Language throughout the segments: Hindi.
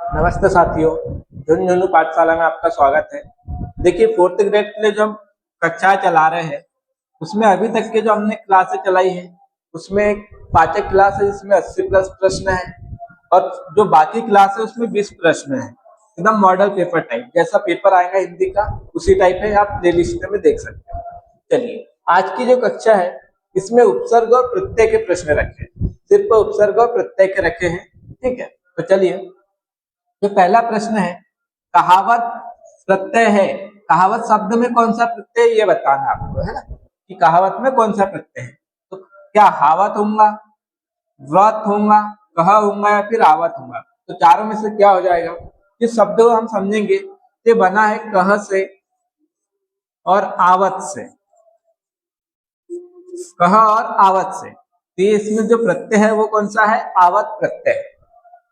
नमस्ते साथियों, झुनझुनू पाठशाला में आपका स्वागत है। देखिए, फोर्थ ग्रेड के लिए जो हम कक्षाएं चला रहे हैं उसमें अभी तक के जो हमने क्लासें चलाई है उसमें एक पाठ्य क्लास है जिसमें 80 प्लस प्रश्न है और जो बाकी क्लास है उसमें 20 प्रश्न है। एकदम मॉडल पेपर टाइप, जैसा पेपर आएगा हिंदी का उसी टाइप है, आप प्ले लिस्ट में देख सकते हैं। चलिए, आज की जो कक्षा है इसमें उपसर्ग और प्रत्यय के प्रश्न रखे हैं, सिर्फ उपसर्ग और प्रत्यय के रखे हैं। ठीक है, तो चलिए, जो पहला प्रश्न है, कहावत प्रत्यय है। कहावत शब्द में कौन सा प्रत्यय, ये बताना आपको है ना, कि कहावत में कौन सा प्रत्यय है। तो क्या हावत होगा, व्रत होगा, कह होगा या फिर आवत होगा। तो चारों में से क्या हो जाएगा। जिस शब्द को हम समझेंगे ये बना है कह से और आवत से, कह और आवत से। तो ये इसमें जो प्रत्यय है वो कौन सा है, आवत प्रत्यय।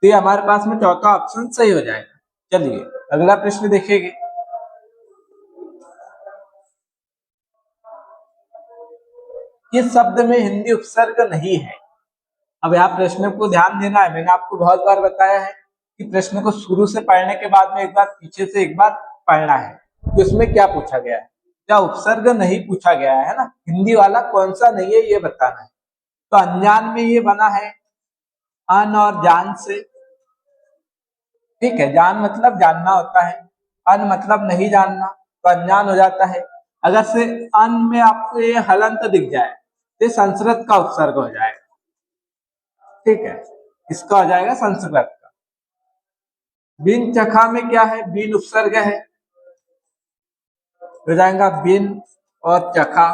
तो ये हमारे पास में चौथा ऑप्शन सही हो जाएगा। चलिए, अगला प्रश्न देखेंगे। किस शब्द में हिंदी उपसर्ग नहीं है। अब यहाँ प्रश्न को ध्यान देना है, मैंने आपको बहुत बार बताया है कि प्रश्न को शुरू से पढ़ने के बाद में एक बार पीछे से एक बार पढ़ना है कि उसमें क्या पूछा गया है। क्या उपसर्ग नहीं पूछा गया है ना, हिंदी वाला कौन सा नहीं है ये बताना है। तो अनजान में ये बना है अन और जान से। ठीक है, जान मतलब जानना होता है, अन मतलब नहीं जानना, तो अनजान हो जाता है। अगर से अन में आपको ये हलंत दिख जाए तो संस्कृत का उपसर्ग हो जाएगा। ठीक है, इसका हो जाएगा संस्कृत का। बिन चखा में क्या है, बिन उपसर्ग है, हो जाएगा बिन और चखा।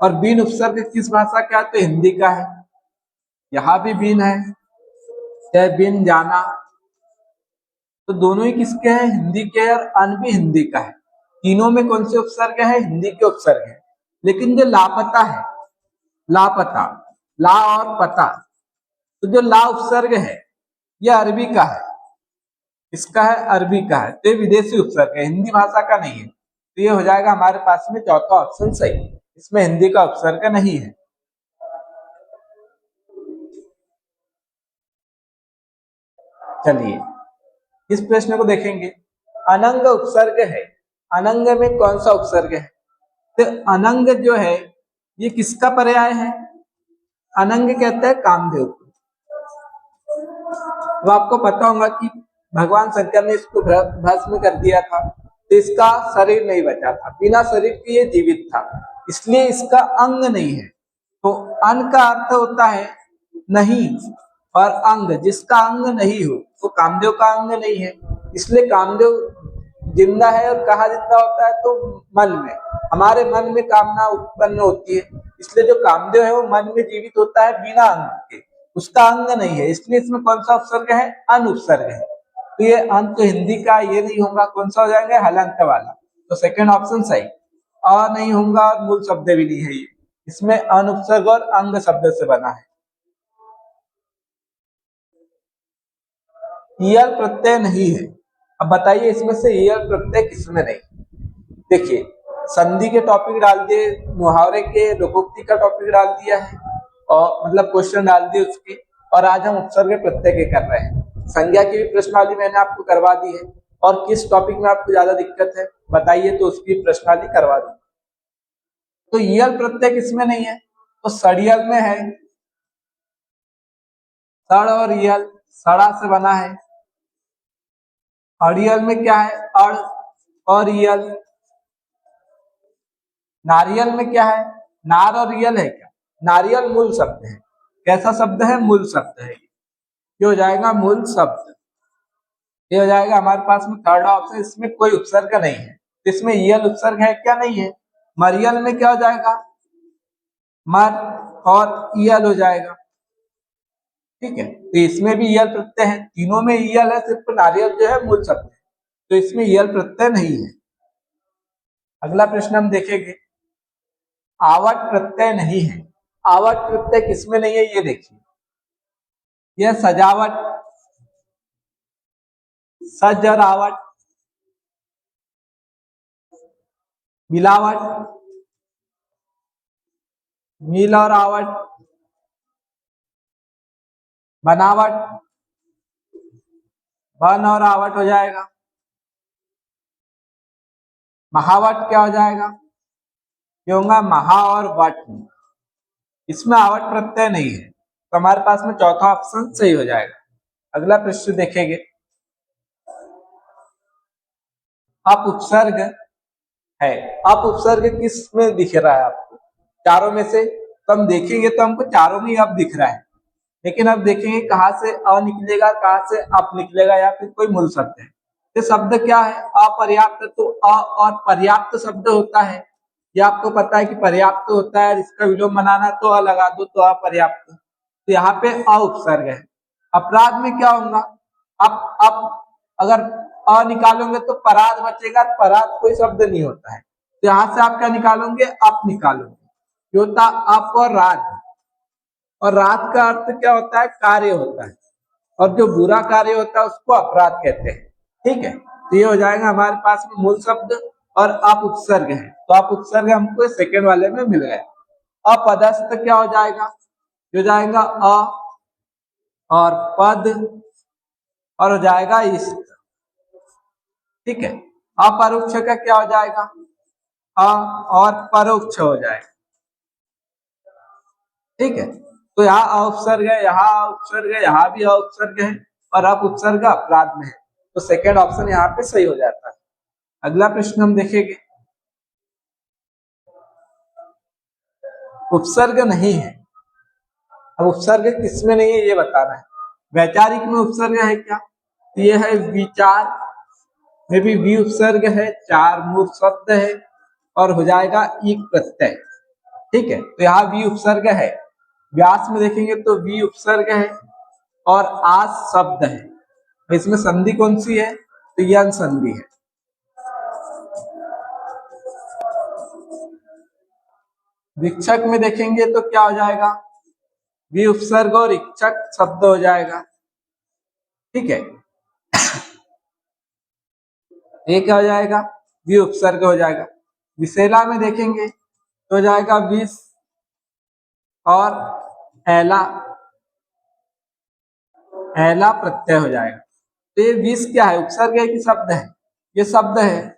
और बिन उपसर्ग किस भाषा का, तो हिंदी का है। यहाँ भी बिन है, चाहे बिन जाना, तो दोनों ही किसके हैं, हिंदी के, और अन भी हिंदी का है। तीनों में कौन से उपसर्ग है, हिंदी के उपसर्ग है। लेकिन जो लापता है, लापता, ला और पता, तो जो ला उपसर्ग है यह अरबी का है, इसका है अरबी का है, तो विदेशी उपसर्ग है, हिंदी भाषा का नहीं है। तो ये हो जाएगा हमारे पास में चौथा ऑप्शन सही, इसमें हिंदी का उपसर्ग नहीं है। चलिए, इस प्रश्न को देखेंगे। अनंग उपसर्ग है, अनंग में कौन सा उपसर्ग है। तो अनंग जो है ये किसका पर्याय है, अनंग कहते हैं कामदेव को। वो आपको पता होगा कि भगवान शंकर ने इसको भस्म कर दिया था, तो इसका शरीर नहीं बचा था, बिना शरीर के ये जीवित था, इसलिए इसका अंग नहीं है। तो अन का अर्थ होता है नहीं, और अंग, जिसका अंग नहीं हो तो कामदेव का अंग नहीं है। इसलिए कामदेव जिंदा है, और कहाँ जिंदा होता है, तो मन में, हमारे मन में कामना उत्पन्न होती है। इसलिए जो कामदेव है वो मन में जीवित होता है बिना अंग के, उसका अंग नहीं है। इसलिए इसमें कौन सा उपसर्ग है, अन उपसर्ग है। तो ये अंत तो हिंदी का ये नहीं होगा, कौन सा हो जाएगा, हलंत वाला। तो सेकंड ऑप्शन सही। अ नहीं होगा और मूल शब्द भी नहीं है ये, इसमें अन उपसर्ग और अंग शब्द से बना है। ईयल प्रत्यय नहीं है। अब बताइए इसमें से ईयल प्रत्यय किसमें नहीं। देखिए, संधि के टॉपिक डाल दिए, मुहावरे के, लोकोक्ति का टॉपिक डाल दिया है, और मतलब क्वेश्चन डाल दिए उसके। और आज हम उपसर्ग प्रत्यय के कर रहे हैं। संज्ञा की भी प्रश्नावली मैंने आपको करवा दी है। और किस टॉपिक में आपको ज्यादा दिक्कत है बताइए, तो उसकी प्रश्नावली करवा दी। तो यल प्रत्यय किसमें नहीं है, तो सड़ियल में है। सड़ और यल, सड़ा से बना है। अड़ियल में क्या है, अड़ और यल। नारियल में क्या है, नार और रियल है क्या, नारियल मूल शब्द है। कैसा शब्द है, मूल शब्द है। ये हो जाएगा मूल शब्द। ये हो जाएगा हमारे पास में थर्ड ऑप्शन, इसमें कोई उपसर्ग नहीं है। इसमें यल उपसर्ग है क्या, नहीं है। मरियल में क्या हो जाएगा, मर और यल हो जाएगा। ठीक है, तो इसमें भी यल प्रत्यय है, तीनों में यल है, सिर्फ नारियल जो है मूल शब्द है, तो इसमें यल प्रत्यय नहीं है। अगला प्रश्न हम देखेंगे। आवट प्रत्यय नहीं है। आवट प्रत्यय किसमें नहीं है, ये देखिए। यह सजावट, सज और आवट, मिलावट, मिल और आवट, बनावट, वन और आवट हो जाएगा। महावट क्या हो जाएगा? ये होगा महा और वट। इसमें आवट प्रत्यय नहीं है, तो हमारे पास में चौथा ऑप्शन सही हो जाएगा। अगला प्रश्न देखेंगे। अप उपसर्ग है। अप उपसर्ग किस में दिख रहा है आपको? चारों में से। तो हम देखेंगे तो हमको चारों में अब दिख रहा है, लेकिन अब देखेंगे कहाँ से अ निकलेगा, कहाँ से अप निकलेगा, या फिर कोई मूल शब्द है। ये शब्द क्या है? अपर्याप्त। तो अ और पर्याप्त शब्द होता है, ये आपको पता है कि पर्याप्त होता है, इसका विलोम बनाना तो अ लगा दो तो अपर्याप्त। तो यहाँ पे अ उपसर्ग है। अपराध में क्या होगा? अब अगर अ निकालोगे तो पराध बचेगा, पराध कोई शब्द नहीं होता है, तो यहाँ से आप क्या निकालोगे? अप निकालोगे। ये होता अप और राध, और रात का अर्थ क्या होता है? कार्य होता है, और जो बुरा कार्य होता है उसको अपराध कहते हैं। ठीक है, तो ये हो जाएगा हमारे पास में मूल शब्द और अप उपसर्ग है। तो अप उपसर्ग हमको सेकेंड वाले में मिल गया। अपदस्थ क्या हो जाएगा? हो जाएगा अ और पद और हो जाएगा इष्ट। ठीक है, अपरोक्ष का क्या हो जाएगा? अ और परोक्ष हो जाएगा। ठीक है, तो यहाँ उपसर्ग है, यहाँ उपसर्ग है, यहाँ भी उपसर्ग है, और अप उपसर्ग अपराध में है, तो सेकेंड ऑप्शन यहाँ पे सही हो जाता है। अगला प्रश्न हम देखेंगे। उपसर्ग नहीं है। अब उपसर्ग किसमें नहीं है ये बताना है। वैचारिक में उपसर्ग है क्या? तो ये है विचार में भी वी उपसर्ग है, चार मूल शब्द है, और हो जाएगा एक प्रत्यय। ठीक है, तो यहाँ वी उपसर्ग है। व्यास में देखेंगे तो वी उपसर्ग है और आस शब्द है। इसमें संधि कौन सी है? तो यह संधि है। विक्षक में देखेंगे तो क्या हो जाएगा? वी उपसर्ग और इक्षक शब्द हो जाएगा। ठीक है, ये क्या हो जाएगा? वी उपसर्ग हो जाएगा। विशेला में देखेंगे तो हो जाएगा विष और एला, एला प्रत्यय हो जाएगा। तो ये विष क्या है? उपसर्ग है कि शब्द है? ये शब्द है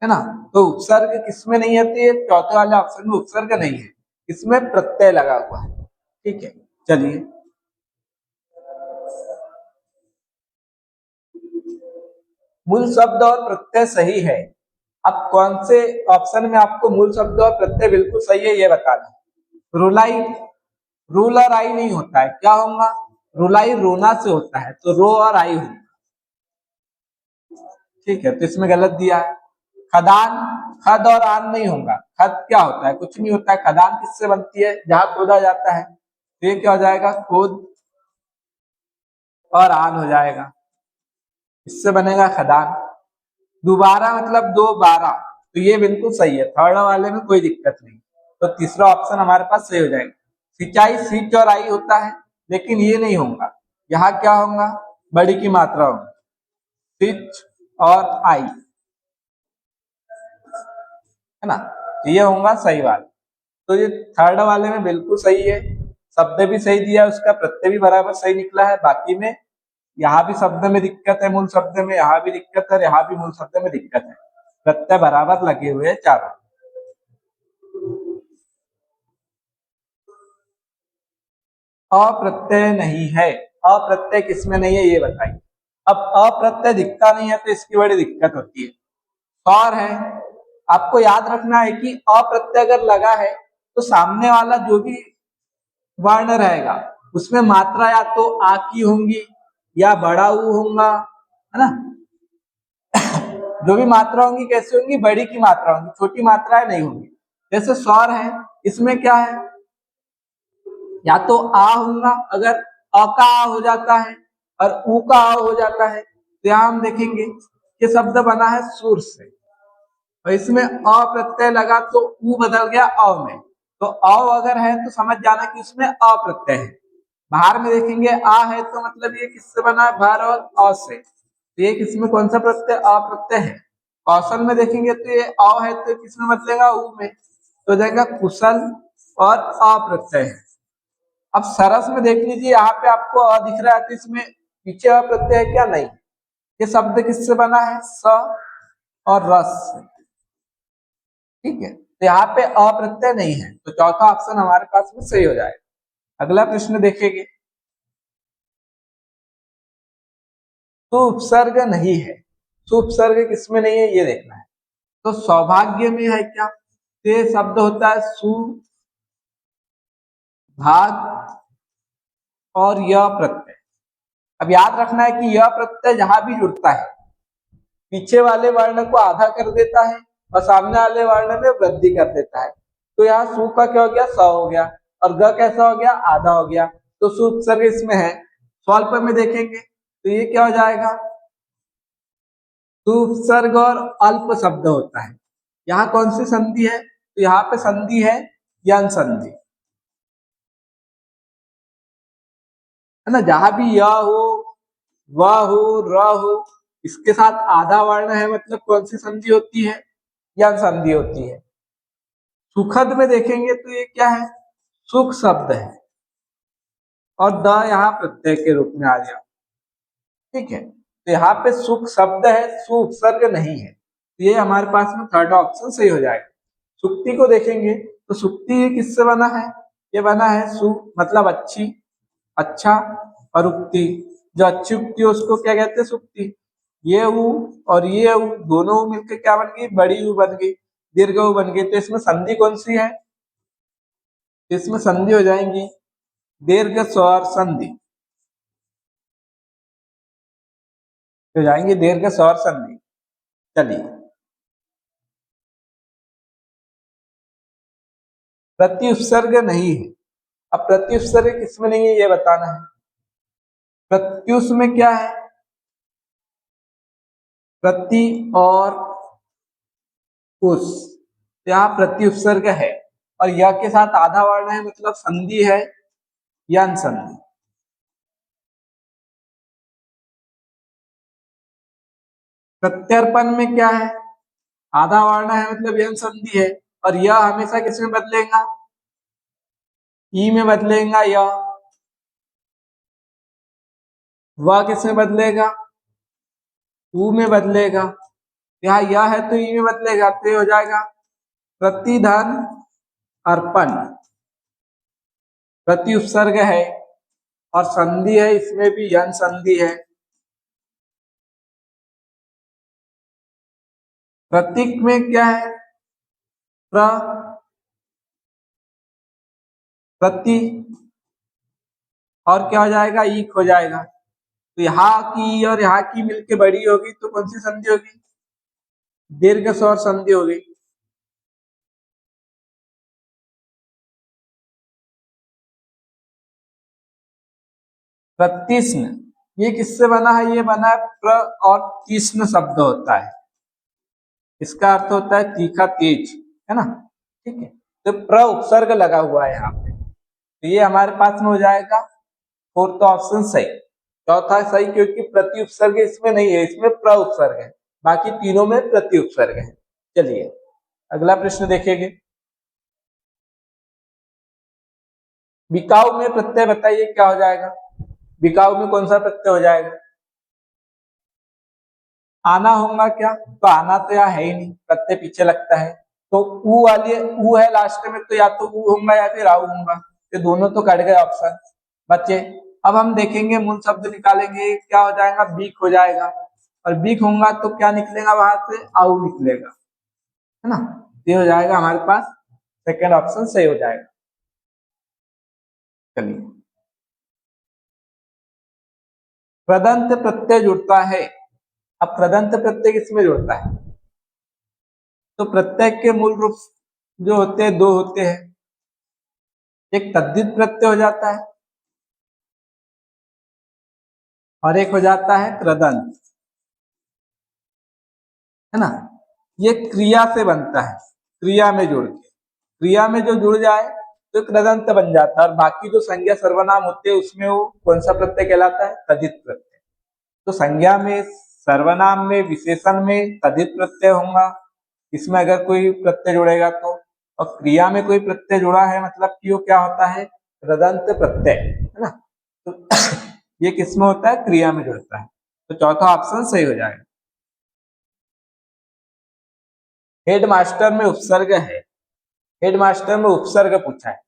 ना। तो उपसर्ग किसमें नहीं है? तो ये चौथे वाले ऑप्शन में उपसर्ग नहीं है, इसमें प्रत्यय लगा हुआ है। ठीक है, चलिए मूल शब्द और प्रत्यय सही है। अब कौन से ऑप्शन में आपको मूल शब्द और प्रत्यय बिल्कुल सही है ये बताना। रुलाई, रूल और आई नहीं होता है, क्या होगा? रुलाई रोना से होता है, तो रो और आई होगा। ठीक है, तो इसमें गलत दिया है। खदान, खद और आन नहीं होगा। खद क्या होता है? कुछ नहीं होता है। खदान किससे बनती है? जहां खोदा जाता है, तो ये क्या हो जाएगा? खोद और आन हो जाएगा, इससे बनेगा खदान। दोबारा मतलब दो बारह, तो ये बिल्कुल सही है, थर्ड वाले में कोई दिक्कत नहीं। तो तीसरा ऑप्शन हमारे पास सही हो जाएगा। सिंचाई सीच और आई होता है, लेकिन ये नहीं होगा। यहाँ क्या होगा? बड़ी की मात्रा होगी, सिच और आई, है ना। तो ये होगा सही वाला। तो ये थर्ड वाले में बिल्कुल सही है, शब्द भी सही दिया, उसका प्रत्यय भी बराबर सही निकला है। बाकी में यहाँ भी शब्द में दिक्कत है, मूल शब्द में, यहाँ भी दिक्कत है, यहाँ भी मूल शब्द में दिक्कत है। प्रत्यय बराबर लगे हुए हैं चारों। अप्रत्यय नहीं है। अप्रत्यय किसमें नहीं है ये बताइए। अब अप्रत्यय दिखता नहीं है तो इसकी बड़ी दिक्कत होती है। और है, आपको याद रखना है कि अप्रत्यय अगर लगा है तो सामने वाला जो भी वर्ण रहेगा उसमें मात्रा या तो आ की होंगी या बड़ा ऊ होगा, है ना। जो भी मात्रा होंगी कैसे होंगी? बड़ी की मात्रा होंगी, छोटी मात्राएं नहीं होंगी। जैसे स्वर है, इसमें क्या है? या तो आ होगा, अगर अ का आ हो जाता है और ऊ का आ हो जाता है, तो यहां हम देखेंगे कि शब्द बना है सुर से, और इसमें अ प्रत्यय लगा तो ऊ बदल गया अ में। तो अ अगर है तो समझ जाना कि उसमें अ प्रत्यय है। बाहर में देखेंगे आ है तो मतलब ये किससे बना है? भर और अ से, तो ये किसमें कौन सा प्रत्यय? अ प्रत्यय है। कौशल में देखेंगे तो ये अ है तो किसमें बदलेगा? ऊ में, तो जाएगा कुशल और अ प्रत्यय है। अब सरस में देख लीजिए, यहाँ पे आपको अ दिख रहा है तो इसमें पीछे अ प्रत्यय है क्या? नहीं। ये शब्द किससे बना है? स और रस से। ठीक है, तो यहाँ पे अप्रत्यय नहीं है, तो चौथा ऑप्शन हमारे पास में सही हो जाएगा। अगला प्रश्न देखेंगे। सुपसर्ग नहीं है, सुपसर्ग किसमें नहीं है ये देखना है। तो सौभाग्य में है क्या? ये शब्द होता है सु भाग और य प्रत्यय। अब याद रखना है कि यह प्रत्यय जहां भी जुड़ता है पीछे वाले वर्ण को आधा कर देता है और सामने वाले वर्ण में वृद्धि कर देता है। तो यहाँ सु का क्या हो गया? स हो गया, और ग कैसा हो गया? आधा हो गया। तो सु उपसर्ग इसमें है। स्वल्प में देखेंगे तो ये क्या हो जाएगा? सु उपसर्ग और अल्प शब्द होता है। यहाँ कौन सी संधि है? तो यहाँ पे संधि है यन संधि, है ना। जहां भी य हो, व हो, र हो, इसके साथ आधा वर्ण है, मतलब कौन सी संधि होती है? यन संधि होती है। सुखद में देखेंगे तो ये क्या है? सुख शब्द है और द यहाँ प्रत्यय के रूप में आ गया। ठीक है, तो यहाँ पे सुख शब्द है, सु उपसर्ग नहीं है, तो ये हमारे पास में थर्ड ऑप्शन सही हो जाएगा। सुक्ति को देखेंगे तो सुक्ति किससे बना है? ये बना है सु मतलब अच्छी, अच्छा, और उक्ति, जो अच्छी उक्ति है उसको क्या कहते हैं? सुक्ति। ये उ और ये उ दोनों उ मिलकर क्या बन गई? बड़ी उ बन गई, दीर्घ उ बन गई। तो इसमें संधि कौन सी है? इसमें संधि हो जाएंगी दीर्घ स्वर संधि, हो जाएंगे दीर्घ स्वर संधि। चलिए, प्रति उपसर्ग नहीं है। अब प्रति उपसर्ग किसमें नहीं है ये बताना है। प्रत्युष में क्या है? प्रति और उस, यहाँ प्रति उपसर्ग है और यह के साथ आधा वर्ण है, मतलब संधि है यन संधि। प्रत्यर्पण में क्या है? आधा वर्ण है मतलब यन संधि है, और यह हमेशा किसमें बदलेगा? ई में बदलेगा। वह किसमें बदलेगा? ऊ में बदलेगा। यहाँ यह है तो ई में बदलेगा, तो ये हो जाएगा प्रतिधन अर्पण। प्रति उपसर्ग है और संधि है, इसमें भी यन संधि है। प्रतीक में क्या है? प्र, प्रति, और क्या हो जाएगा? ईक हो जाएगा। तो यहाँ की और यहाँ की मिलके बड़ी होगी, तो कौन सी संधि होगी? दीर्घ स्वर संधि होगी। प्रतीष्ण ये किससे बना है? ये बना है प्र और तीक्ष्ण शब्द होता है, इसका अर्थ होता है तीखा, तेज, है ना। ठीक है, तो प्र उपसर्ग लगा हुआ है यहाँ पे, तो ये हमारे पास में हो जाएगा फोर्थ ऑप्शन सही। चौथा सही क्योंकि प्रति उपसर्ग इसमें नहीं है, इसमें प्र उपसर्ग है, बाकी तीनों में प्रति उपसर्ग है। चलिए अगला प्रश्न देखेंगे। बिकाऊ में प्रत्यय बताइए क्या हो जाएगा? बिकाऊ में कौन सा प्रत्यय हो जाएगा? आना होगा क्या? तो आना तो यहाँ है ही नहीं, प्रत्यय पीछे लगता है। तो ऊ वाली ऊ है लास्ट में, तो या तो ऊ होगा या फिर आऊ होगा, ये दोनों तो कट गए ऑप्शन बच्चे। अब हम देखेंगे मूल शब्द निकालेंगे, क्या हो जाएगा? बीक हो जाएगा, और बीक होगा तो क्या निकलेगा वहां से? आऊ निकलेगा, है ना। ये हो जाएगा हमारे पास सेकेंड ऑप्शन सही हो जाएगा। चलिए, प्रदंत प्रत्यय जुड़ता है। अब प्रदंत प्रत्यय किसमें जुड़ता है? तो प्रत्यय के मूल रूप जो होते हैं दो होते हैं, एक तद्धित प्रत्यय हो जाता है और एक हो जाता है कृदंत, है ना। ये क्रिया से बनता है, क्रिया में जुड़ के, क्रिया में जो जुड़ जाए तो कृदंत बन जाता है, और बाकी जो संज्ञा सर्वनाम होते हैं उसमें वो कौन सा प्रत्यय कहलाता है? तद्धित प्रत्यय। तो संज्ञा में, सर्वनाम में, विशेषण में तद्धित प्रत्यय होगा, इसमें अगर कोई प्रत्यय जुड़ेगा तो, और क्रिया में कोई प्रत्यय जुड़ा है मतलब कि वो क्या होता है? कृदंत प्रत्यय, है ना। तो ये किसमें होता है? क्रिया में जुड़ता है। तो चौथा ऑप्शन सही हो जाएगा। हेडमास्टर में उपसर्ग है, हेडमास्टर में उपसर्ग पूछा है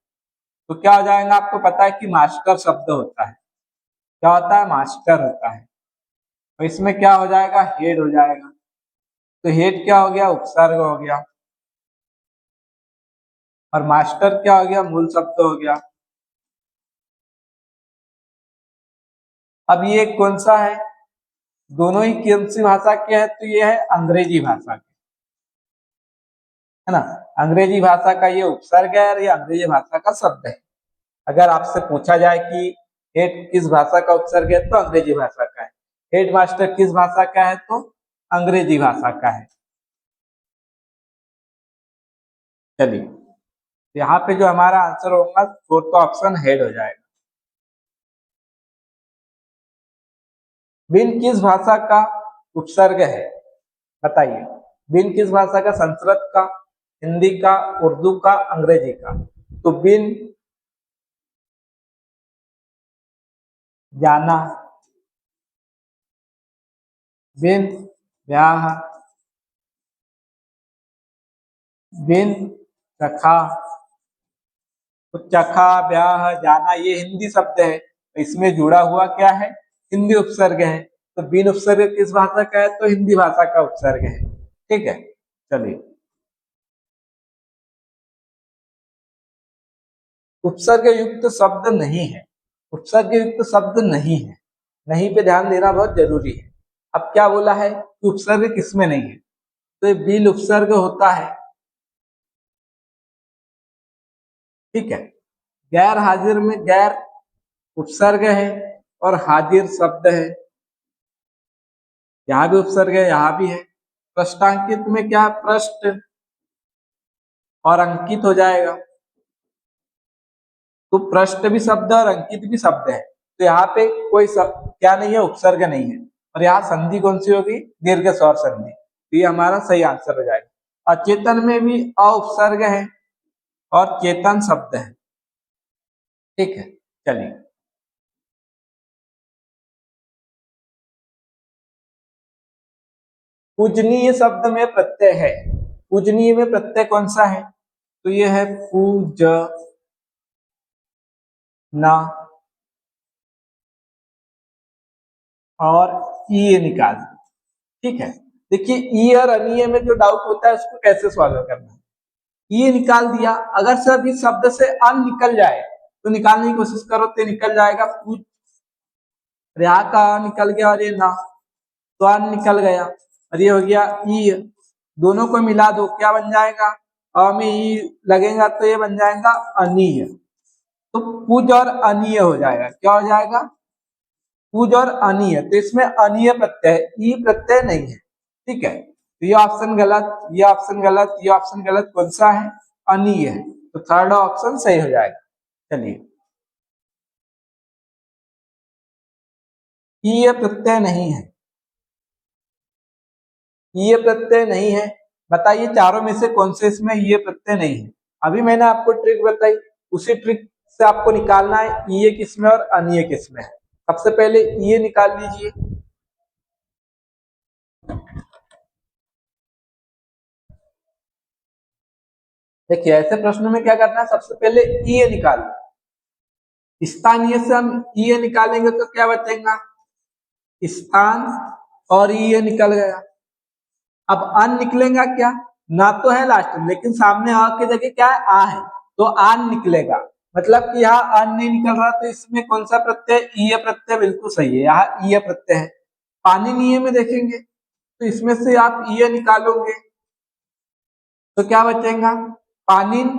तो क्या हो जाएगा? आपको पता है कि मास्टर शब्द होता है, क्या होता है? मास्टर होता है। तो इसमें क्या हो जाएगा? हेड हो जाएगा। तो हेड क्या हो गया? उपसर्ग हो गया। और मास्टर क्या हो गया? मूल शब्द हो गया। अब ये कौन सा है? दोनों ही कौन सी भाषा के है? तो ये है अंग्रेजी भाषा के, है ना। अंग्रेजी भाषा का ये उपसर्ग है और ये अंग्रेजी भाषा का शब्द है। अगर आपसे पूछा जाए कि हेड किस भाषा का उपसर्ग है तो अंग्रेजी भाषा का है, हेडमास्टर किस भाषा का है तो अंग्रेजी भाषा का है। चलिए, यहाँ पे जो हमारा आंसर होगा फोर्थ ऑप्शन हेड हो जाएगा। बिन किस भाषा का उपसर्ग है? बताइए, बिन किस भाषा का? संस्कृत का, हिंदी का, उर्दू का, अंग्रेजी का। तो बिन जाना, बिन ब्याह, बिन चखा। तो चखा, ब्याह, जाना ये हिंदी शब्द है, तो इसमें जुड़ा हुआ क्या है? हिंदी उपसर्ग है। तो बिन उपसर्ग किस भाषा का है? तो हिंदी भाषा का उपसर्ग है। ठीक है, चलिए। उपसर्ग युक्त शब्द नहीं है, उपसर्ग युक्त शब्द नहीं है, नहीं पे ध्यान देना बहुत जरूरी है। अब क्या बोला है कि उपसर्ग किसमें नहीं है? तो ये बिन उपसर्ग होता है। ठीक है, गैर हाजिर में गैर उपसर्ग है और हाजिर शब्द है, यहाँ भी उपसर्ग है, यहाँ भी है। प्रश्नांकित में क्या? पृष्ठ और अंकित हो जाएगा। तो पृष्ठ भी शब्द है और अंकित भी शब्द है। तो यहाँ पे कोई क्या नहीं है? उपसर्ग नहीं है। और यहाँ संधि कौन सी होगी? दीर्घ स्वर संधि। तो ये हमारा सही आंसर हो जाएगा। अचेतन में भी अउपसर्ग है और चेतन शब्द है। ठीक है, चलिए। पूजनीय शब्द में प्रत्यय है, पूजनीय में प्रत्यय कौन सा है? तो ये है पूज ना और ई निकाल। ठीक है, देखिए ई और अनीय में जो डाउट होता है उसको कैसे सॉल्व करना है। ये निकाल दिया, अगर सर इस शब्द से अन निकल जाए तो निकालने की कोशिश करो तो निकल जाएगा पूज। यहाँ का निकल गया और ये ना, तो अन निकल गया और ये हो गया ई। दोनों को मिला दो, क्या बन जाएगा? अ में ई लगेगा तो ये बन जाएगा अनीय। तो पूज और अनीय हो जाएगा। क्या हो जाएगा? पूज और अनीय। तो इसमें अनीय प्रत्यय, ई प्रत्यय नहीं है। ठीक है, तो ये ऑप्शन गलत, ये ऑप्शन गलत, ये ऑप्शन गलत। कौन सा है? अनीय है। तो थर्ड ऑप्शन सही हो जाएगा। चलिए, ये प्रत्यय नहीं है, ये प्रत्यय नहीं है। बताइए चारों में से कौन से इसमें ये प्रत्यय नहीं है? अभी मैंने आपको ट्रिक बताई, उसी ट्रिक से आपको निकालना है ये किसमें और अनीय किसमें है। सबसे पहले ये निकाल लीजिए। देखिए ऐसे प्रश्नों में क्या करना है? सबसे पहले ये निकाल, स्थानीय से हम ये निकालेंगे तो क्या बचेगा? स्थान। और ये निकल गया। अब अन निकलेगा क्या? ना तो है लास्ट में, लेकिन सामने आ की जगह क्या है? आ है, तो आन निकलेगा। मतलब कि यहाँ अन नहीं निकल रहा, तो इसमें कौन सा प्रत्यय? ईय प्रत्यय बिल्कुल सही है, यहाँ ईय प्रत्यय है। पाणिनीय में देखेंगे तो इसमें से आप ईय निकालोगे तो क्या बचेगा? पानिन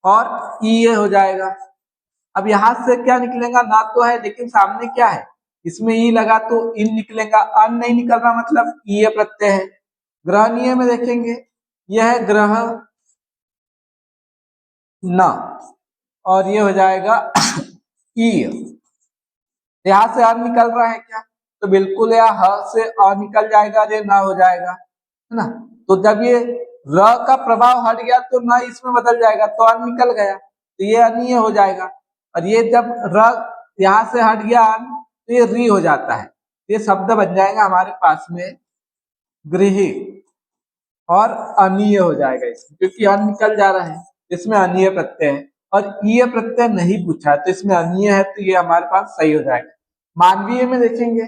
और ईय हो जाएगा। अब यहाँ से क्या निकलेगा? ना तो है लेकिन सामने क्या है? इसमें ई लगा तो इन निकलेगा। अन नहीं निकल रहा मतलब ईय प्रत्यय है। ग्रहणीय में देखेंगे, यह है ग्रह न और ये हो जाएगा ई। यहां से अ निकल रहा है क्या? तो बिल्कुल यहाँ ह से अ निकल जाएगा, ये ना हो जाएगा, है ना। तो जब ये र का प्रभाव हट गया तो न इसमें बदल जाएगा, तो अ निकल गया, तो ये अनीय हो जाएगा। और ये जब र यहाँ से हट गया तो ये री हो जाता है। ये शब्द बन जाएगा हमारे पास में गृही और अनीय हो जाएगा इसमें, क्योंकि अन निकल जा रहा है, इसमें अनीय प्रत्यय है और ईय प्रत्यय नहीं पूछा है तो इसमें अनीय है, तो ये हमारे पास सही हो जाएगा। मानवीय में देखेंगे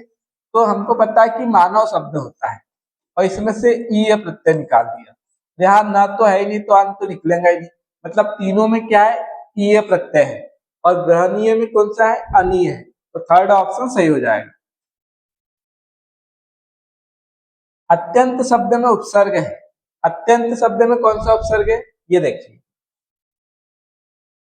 तो हमको पता है कि मानव शब्द होता है और इसमें से ईय प्रत्यय निकाल दिया, यहाँ न तो है ही नहीं तो अंत तो निकलेगा ही नहीं, मतलब तीनों में क्या है, ईय प्रत्यय है और ग्रहणीय में कौन सा है, अनीय है, तो थर्ड ऑप्शन सही हो जाएगा। अत्यंत शब्द में उपसर्ग है, अत्यंत शब्द में कौन सा उपसर्ग है, ये देखिए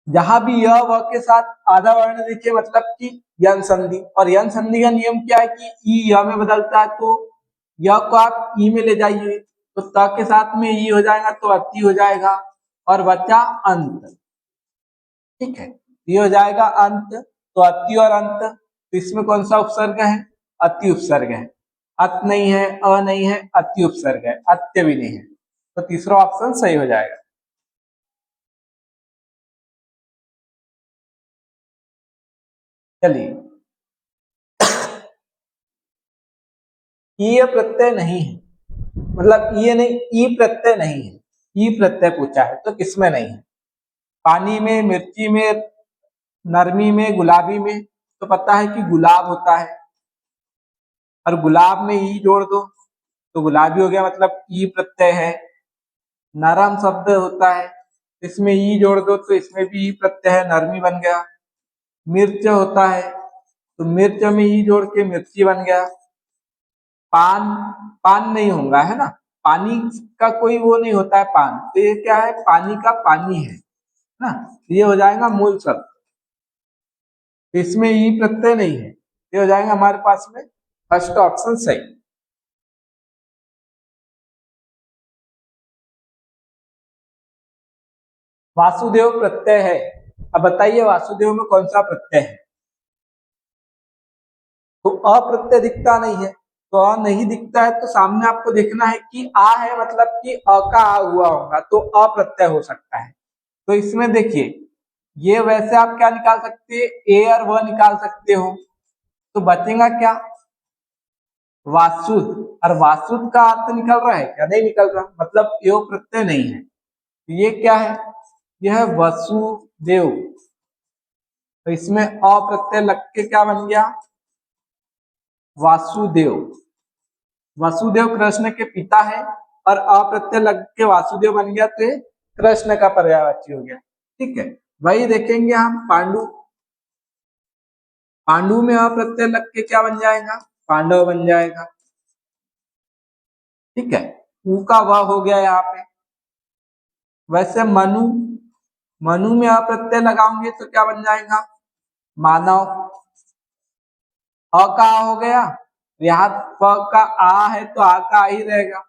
जहां भी य व के साथ आधा वर्ण देखिए मतलब कि यन संधि, और यन संधि का नियम क्या है कि ई य में बदलता है, तो य को आप ई में ले जाइए तो त के साथ में ई हो जाएगा तो अति हो जाएगा और बचा अंत, ठीक है, ये हो जाएगा अंत, तो अति और अंत, तो इसमें कौन सा उपसर्ग है, अति उपसर्ग है, अत नहीं है, अ नहीं है, अति उपसर्ग है, अत्य भी नहीं है, तो तीसरा ऑप्शन सही हो जाएगा। चलिए ईय प्रत्यय नहीं है, मतलब ये नहीं, ई प्रत्यय नहीं है, ई प्रत्यय पूछा है तो किसमें नहीं है, पानी में, मिर्ची में, नरमी में, गुलाबी में, तो पता है कि गुलाब होता है और गुलाब में ई जोड़ दो तो गुलाबी हो गया, मतलब ई प्रत्यय है। नरम शब्द होता है, इसमें ई जोड़ दो तो इसमें भी ई प्रत्यय है, नरमी बन गया। मिर्च होता है तो मिर्च में ई जोड़ के मिर्ची बन गया। पान, पान नहीं होगा है ना, पानी का कोई वो नहीं होता है पान, तो ये क्या है, पानी का पानी है ना, ये हो जाएगा मूल शब्द, तो इसमें ई प्रत्यय नहीं है, ये हो जाएगा हमारे पास में फर्स्ट ऑप्शन सही। वासुदेव प्रत्यय है, अब बताइए वासुदेव में कौन सा प्रत्यय है, तो अप्रत्यय दिखता नहीं है, तो अ नहीं दिखता है तो सामने आपको देखना है कि आ है, मतलब कि अ का आ हुआ होगा तो अप्रत्यय हो सकता है, तो इसमें देखिए ये वैसे आप क्या निकाल सकते हैं, ए और व निकाल सकते हो, तो बचेगा क्या, वासुद, और वासुद का अर्थ निकल रहा है क्या, नहीं निकल रहा, मतलब यो प्रत्यय नहीं है, तो ये क्या है, यह वसुदेव, तो इसमें अप्रत्यय लग के क्या बन गया, वासुदेव, वसुदेव कृष्ण के पिता है और अप्रत्यय लग के वासुदेव बन गया तो ये कृष्ण का पर्यायवाची हो गया, ठीक है। वही देखेंगे हम पांडु, पांडु में अप्रत्यय लग के क्या बन जाएगा, पांडव बन जाएगा, ठीक है, ऊ का वह हो गया यहाँ पे। वैसे मनु, मनु में अप्रत्यय लगाओगे तो क्या बन जाएगा, मानव, अ का आ हो गया, यहाँ प का आ है तो आ का आ ही रहेगा,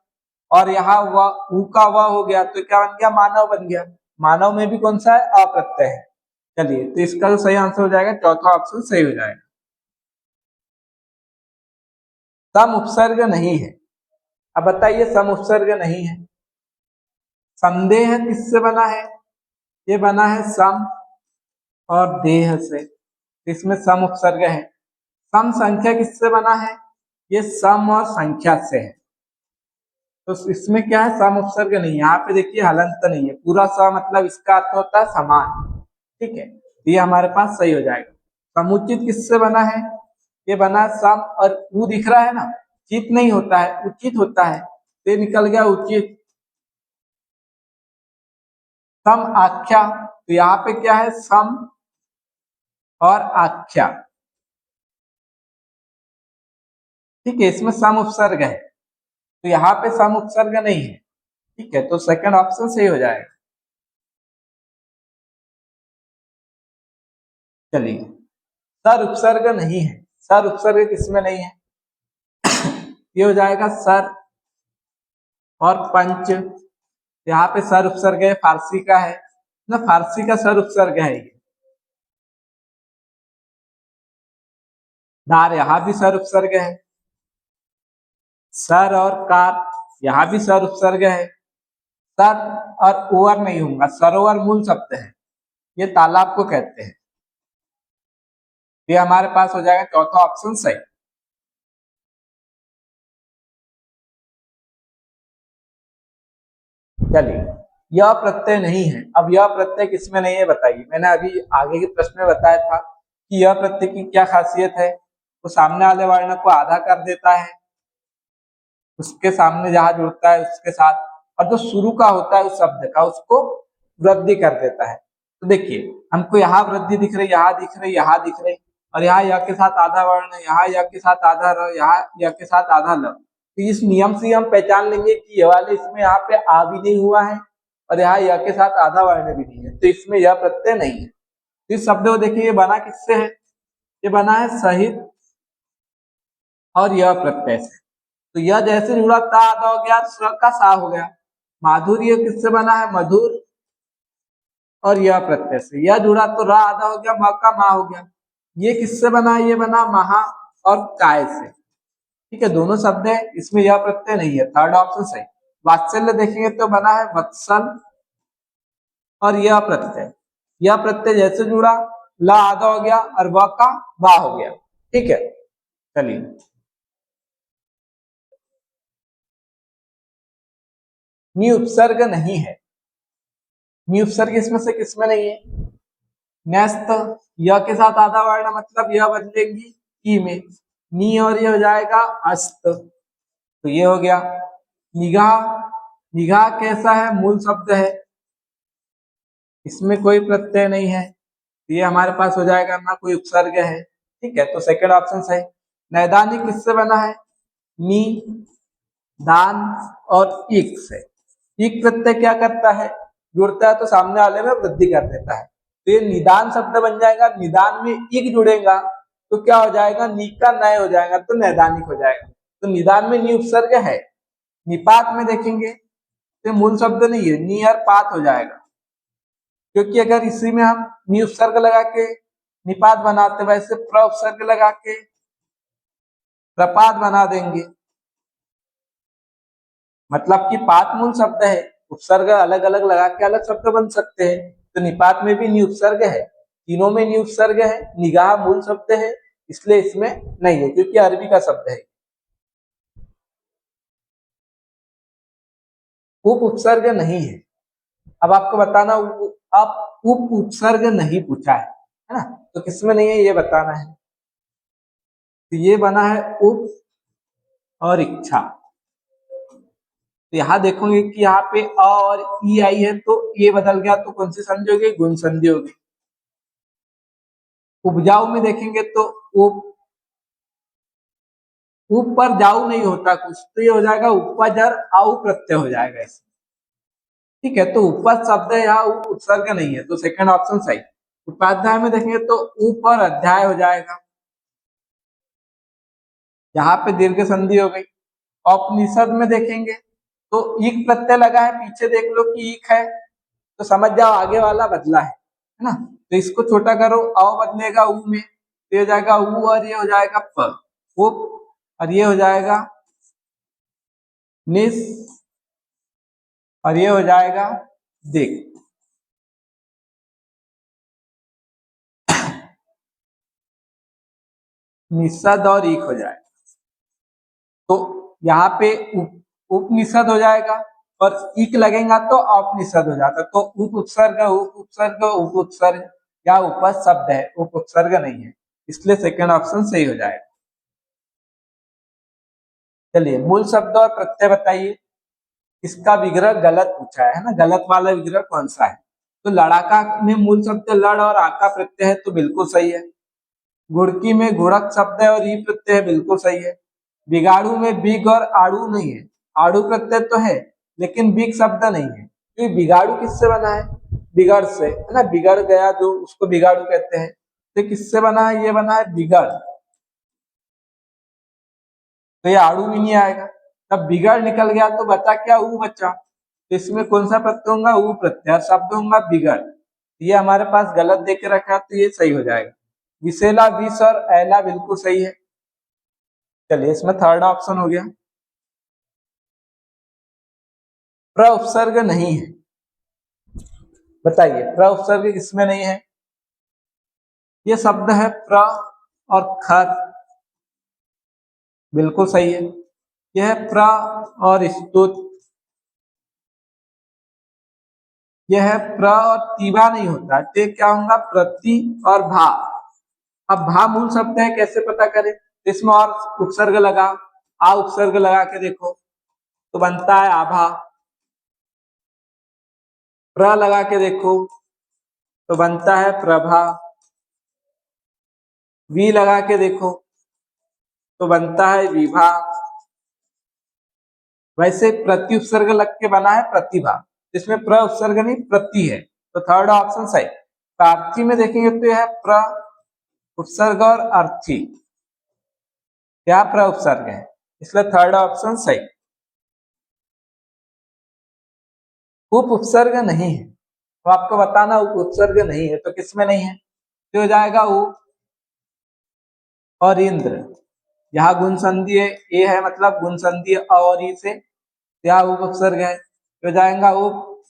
और यहाँ वह ऊ का वह हो गया तो क्या बन गया, मानव बन गया, मानव में भी कौन सा है, अप्रत्यय है। चलिए तो इसका जो सही आंसर हो जाएगा चौथा ऑप्शन सही हो जाएगा। सम उपसर्ग नहीं है, अब बताइए सम उपसर्ग नहीं है, संदेह किससे बना है, ये बना है सम और देह से, इसमें सम उपसर्ग है। सम संख्या किससे बना है, ये सम और संख्या से है, तो इसमें क्या है, सम उपसर्ग नहीं, यहाँ पे देखिए हलंत नहीं है, पूरा स मतलब इसका अर्थ होता है समान, ठीक है, तो ये हमारे पास सही हो जाएगा। समुचित किससे बना है, ये बना सम और ऊ दिख रहा है ना, चित नहीं होता है, उचित होता है, तो ये निकल गया उचित। सम आख्या, तो यहाँ पे क्या है, सम और आख्या, ठीक है, इसमें सम उपसर्ग है तो यहाँ पे सम उपसर्ग नहीं है, ठीक है, तो सेकंड ऑप्शन सही हो जाएगा। चलिए सर उपसर्ग नहीं है, सर उपसर्ग किसमें नहीं है, ये हो जाएगा सर और पंच, यहाँ पे सर उपसर्ग है, फारसी का है ना, फारसी का सर उपसर्ग है ये, दार यहाँ भी सर उपसर्ग है, सर और कार यहाँ भी सर उपसर्ग है, सर और ओवर नहीं होगा, सरोवर मूल शब्द है, ये तालाब को कहते हैं, ये हमारे पास हो जाएगा चौथा ऑप्शन सही। चलिए, यह प्रत्यय नहीं है। अब यह प्रत्यय किसमें नहीं है बताइए। मैंने अभी आगे के प्रश्न में बताया था कि यह प्रत्यय की क्या खासियत है, वो सामने वाले वर्ण को आधा कर देता है, उसके सामने जहां जुड़ता है उसके साथ, और जो शुरू का होता है उस शब्द का उसको वृद्धि कर देता है। तो देखिए, हमको यहाँ वृद्धि दिख रही, यहाँ दिख रही, यहाँ दिख रही, और यहाँ य के साथ आधा वर्ण है, यहाँ य के साथ आधा र, यहाँ य के साथ आधा ल। तो इस नियम से हम पहचान लेंगे कि ये वाले इसमें यहाँ पे आ भी नहीं हुआ है और यहाँ य के साथ आधा वर्ण भी नहीं है, तो इसमें यह प्रत्यय नहीं है। तो इस शब्द को देखिए, ये बना किससे है, ये बना है सहित और यह प्रत्यय से। तो यह जैसे जुड़ा ता आधा हो गया, स्व का सा हो गया। माधुर्य किससे बना है, मधुर और यह प्रत्यय से। यह जुड़ा तो रा आधा हो गया, म का मा हो गया। ये किससे बना है, ये बना महा और काय से। ठीक है, दोनों शब्द है, इसमें यह प्रत्यय नहीं है, थर्ड ऑप्शन सही। वात्सल्य देखेंगे तो बना है वत्सल और यह प्रत्यय। यह प्रत्यय जैसे जुड़ा, ला आधा हो गया और व का बा हो गया। ठीक है, चलिए नि उपसर्ग नहीं है। नि उपसर्ग इसमें से किसमें नहीं है, न्यस्त। य के साथ आधा वर्ण मतलब यह बदलेंगी ई में, नी और ये हो जाएगा अस्त। तो ये हो गया। निगाह, निगाह कैसा है, मूल शब्द है, इसमें कोई प्रत्यय नहीं है, तो ये हमारे पास हो जाएगा, ना कोई उपसर्ग है। ठीक है, तो सेकंड ऑप्शन सही। नैदानिक किससे बना है, नी, दान और इक से। इक प्रत्यय क्या करता है, जुड़ता है तो सामने वाले में वृद्धि कर देता है, तो ये निदान शब्द बन जाएगा। निदान में इक जुड़ेगा तो क्या हो जाएगा, नी का नय हो जाएगा तो नैदानिक हो जाएगा। तो निदान में नी उपसर्ग है। निपात में देखेंगे तो मूल शब्द नहीं है, नी और पात हो जाएगा, क्योंकि अगर इसी में हम नी उपसर्ग लगा के निपात बनाते, वैसे प्र उपसर्ग लगा के प्रपात बना देंगे, मतलब कि पात मूल शब्द है, उपसर्ग अलग अलग लगा के अलग शब्द बन सकते हैं। तो निपात में भी नि उपसर्ग है, तीनों में नि उपसर्ग है। निगाह मूल शब्द है, इसलिए इसमें नहीं है, क्योंकि अरबी का शब्द है। उप उपसर्ग नहीं है। अब आपको बताना, आप उप उपसर्ग नहीं पूछा है ना, तो किसमें नहीं है ये बताना है। तो ये बना है उप और इच्छा। तो यहाँ देखोगे कि यहाँ पे अ और ई आई है, तो ये बदल गया, तो कौन सी संधि होगी, गुण संधि होगी। उपजाऊ में देखेंगे तो उप, ऊपर जाऊ नहीं होता कुछ, तो ये हो जाएगा उपजर आउ प्रत्यय हो जाएगा इसमें। ठीक है, तो उपज शब्द है, यहाँ उप उपसर्ग नहीं है, तो सेकंड ऑप्शन सही। उपाध्याय में देखेंगे तो ऊपर अध्याय हो जाएगा, यहाँ पे दीर्घ संधि हो गई। औपनिषद में देखेंगे तो ईक प्रत्यय लगा है, पीछे देख लो कि ईक है, तो समझ जाओ आगे वाला बदला है ना। तो इसको छोटा करो, अ बदलेगा ऊ में, तो ये हो जाएगा ऊ और ये हो जाएगा प, उप और ये हो जाएगा निस और ये हो जाएगा दिक। निषद और ईक हो जाएगा, तो यहाँ पे उपनिषद हो जाएगा और इक लगेगा तो औपनिषद हो जाता, तो उप उपसर्ग उप उपसर्ग उप उपसर्ग या उपज शब्द है, उप उपसर्ग नहीं है, इसलिए सेकंड ऑप्शन सही हो जाएगा। चलिए, मूल शब्द और प्रत्यय बताइए, इसका विग्रह गलत पूछा है ना, गलत वाला विग्रह कौन सा है। तो लड़ाका में मूल शब्द लड़ और आका प्रत्यय है, तो बिल्कुल सही है। घुड़की में घुड़क शब्द है और ई प्रत्यय है, बिल्कुल सही है। बिगाड़ू में बिग और आड़ू नहीं है, आड़ू प्रत्यय तो है लेकिन बिग शब्द नहीं है, क्योंकि बिगाड़ू किससे बना है, बिगड़ से, है ना, बिगड़ गया जो उसको बिगाड़ू कहते हैं। तो किससे बना है, ये बना है बिगड़, तो ये आड़ू भी नहीं आएगा। तब बिगड़ निकल गया तो बचा क्या, ऊ बचा, तो इसमें कौन सा प्रत्यय होगा, ऊ प्रत्यय, शब्द होगा बिगड़। ये हमारे पास गलत देख के रखा है, तो ये सही हो जाएगा। विशेला विष और ऐला बिल्कुल सही है। चलिए, इसमें थर्ड ऑप्शन हो गया। प्र उपसर्ग नहीं है, बताइए प्र उपसर्ग किसमें नहीं है। ये शब्द है प्र और खर, बिल्कुल सही है। यह है प्र और स्तुत, यह है प्र और तिभा नहीं होता, तो क्या होगा प्रति और भा। अब भा मूल शब्द है, कैसे पता करें? इसमें और उपसर्ग लगा, आ उपसर्ग लगा के देखो तो बनता है आभा। प्र लगा के देखो तो बनता है प्रभा। वी लगा के देखो तो बनता है विभा। वैसे प्रति उपसर्ग लग के बना है प्रतिभा, जिसमें प्र उपसर्ग नहीं प्रति है, तो थर्ड ऑप्शन सही। प्रार्थी में देखेंगे तो यह प्र उपसर्ग और अर्थी, क्या प्र उपसर्ग है, इसलिए थर्ड ऑप्शन सही। उप उपसर्ग नहीं है, तो आपको बताना उप उपसर्ग नहीं है तो किसमें नहीं है, तो हो जाएगा उप और इंद्र। यहाँ गुण संधि है, ए है मतलब गुण संधि और ई से, यहाँ उप उपसर्ग है तो हो जाएगा उप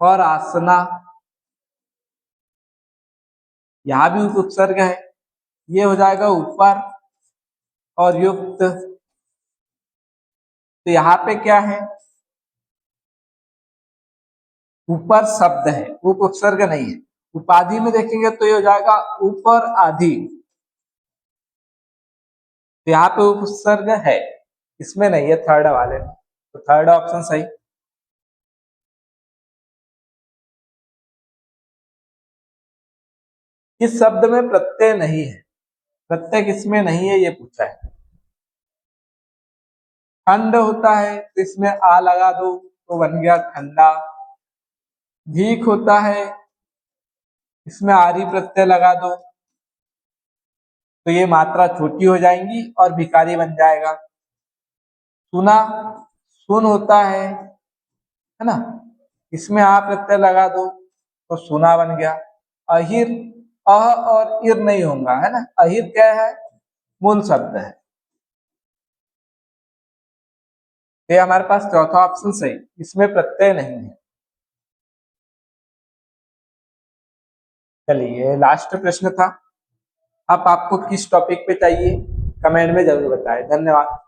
और आसना। यहाँ भी उप उपसर्ग है, ये हो जाएगा ऊपर और युक्त। तो यहाँ पे क्या है, ऊपर शब्द है, उप उपसर्ग नहीं है। उपाधि में देखेंगे तो ये हो जाएगा ऊपर आधि, तो यहाँ पे उप उपसर्ग है, इसमें नहीं है थर्ड वाले में, तो थर्ड ऑप्शन सही। किस शब्द में प्रत्यय नहीं है, प्रत्यय किसमें नहीं है ये पूछा है। ठंड होता है तो इसमें आ लगा दो तो बन गया ठंडा। भीख होता है, इसमें आरी प्रत्यय लगा दो तो ये मात्रा छोटी हो जाएंगी और भिखारी बन जाएगा। सुना, सुन होता है ना, इसमें आ प्रत्यय लगा दो तो सुना बन गया। अहिर, अह और इर नहीं होगा, है ना, अहिर क्या है, मूल शब्द है। ये हमारे पास चौथा ऑप्शन सही, इसमें प्रत्यय नहीं है। चलिए लास्ट प्रश्न था, अब आपको किस टॉपिक पे चाहिए कमेंट में जरूर बताएं। धन्यवाद।